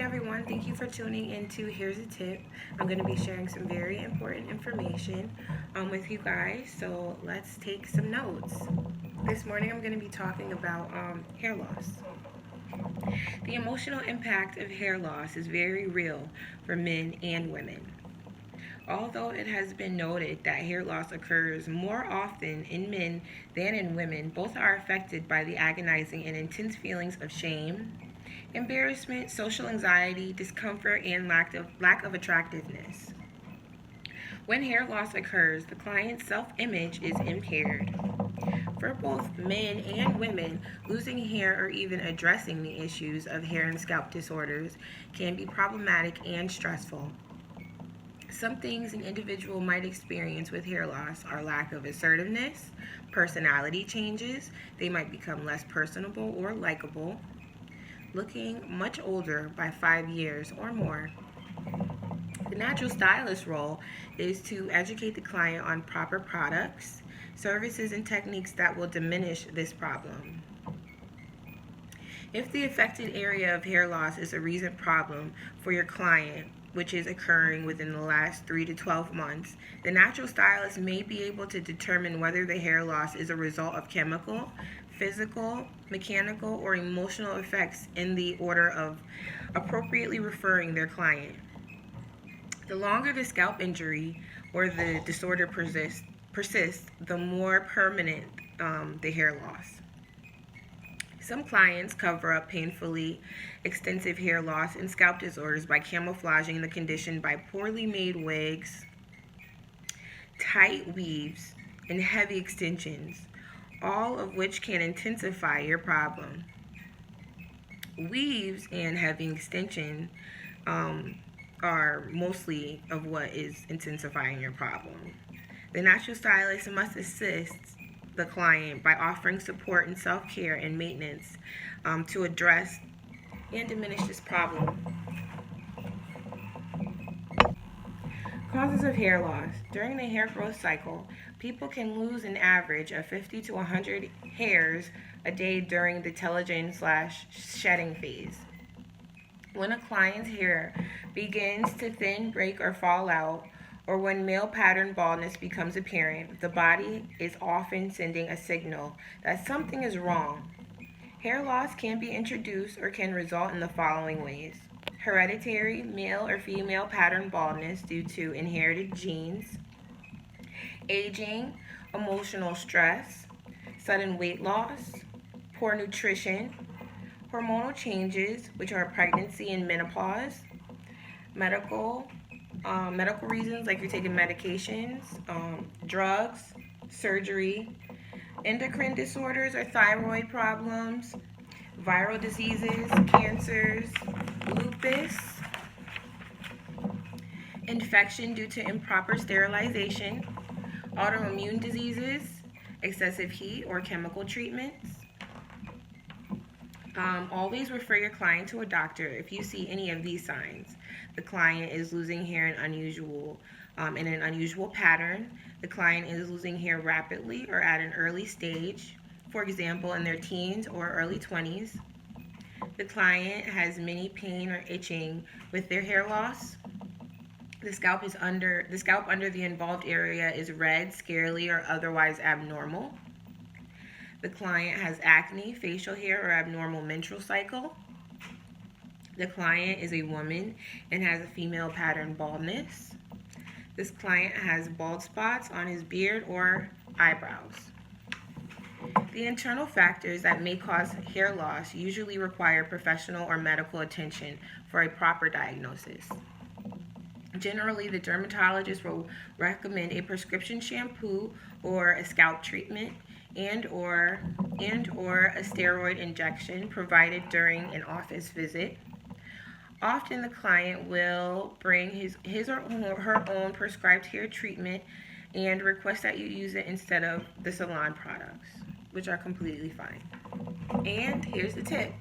everyone. Thank you for tuning into Here's a Tip. I'm going to be sharing some very important information with you guys, so let's take some notes. This morning I'm going to be talking about hair loss. The emotional impact of hair loss is very real for men and women. Although it has been noted that hair loss occurs more often in men than in women, both are affected by the agonizing and intense feelings of shame, embarrassment, social anxiety, discomfort, and lack of attractiveness. When hair loss occurs, the client's self-image is impaired. For both men and women, losing hair or even addressing the issues of hair and scalp disorders can be problematic and stressful. Some things an individual might experience with hair loss are lack of assertiveness, personality changes, they might become less personable or likable, looking much older by 5 years or more. The natural stylist role is to educate the client on proper products, services, and techniques that will diminish this problem. If the affected area of hair loss is a recent problem for your client, which is occurring within the last 3 to 12 months, the natural stylist may be able to determine whether the hair loss is a result of chemical, physical, mechanical, or emotional effects in the order of appropriately referring their client. The longer the scalp injury or the disorder persists, the more permanent the hair loss. Some clients cover up painfully extensive hair loss and scalp disorders by camouflaging the condition by poorly made wigs, tight weaves, and heavy extensions, all of which can intensify your problem. Weaves and heavy extension are mostly of what is intensifying your problem. The natural stylist must assist the client by offering support and self-care and maintenance to address and diminish this problem. Causes of hair loss. During the hair growth cycle, people can lose an average of 50 to 100 hairs a day during the telogen/shedding phase. When a client's hair begins to thin, break, or fall out, or when male pattern baldness becomes apparent, the body is often sending a signal that something is wrong. Hair loss can be introduced or can result in the following ways: hereditary male or female pattern baldness due to inherited genes, aging, emotional stress, sudden weight loss, poor nutrition, hormonal changes, which are pregnancy and menopause, medical reasons like you're taking medications, drugs, surgery, endocrine disorders or thyroid problems, viral diseases, cancers, lupus, infection due to improper sterilization, autoimmune diseases, excessive heat or chemical treatments. Always refer your client to a doctor if you see any of these signs. The client is losing hair in an unusual pattern. The client is losing hair rapidly or at an early stage, for example, in their teens or early 20s. The client has many pain or itching with their hair loss. The scalp under the involved area is red, scaly, or otherwise abnormal. The client has acne, facial hair, or abnormal menstrual cycle. The client is a woman and has a female pattern baldness. This client has bald spots on his beard or eyebrows. The internal factors that may cause hair loss usually require professional or medical attention for a proper diagnosis. Generally, the dermatologist will recommend a prescription shampoo or a scalp treatment and or a steroid injection provided during an office visit. Often the client will bring his or her own prescribed hair treatment and request that you use it instead of the salon products, which are completely fine. And here's the tip.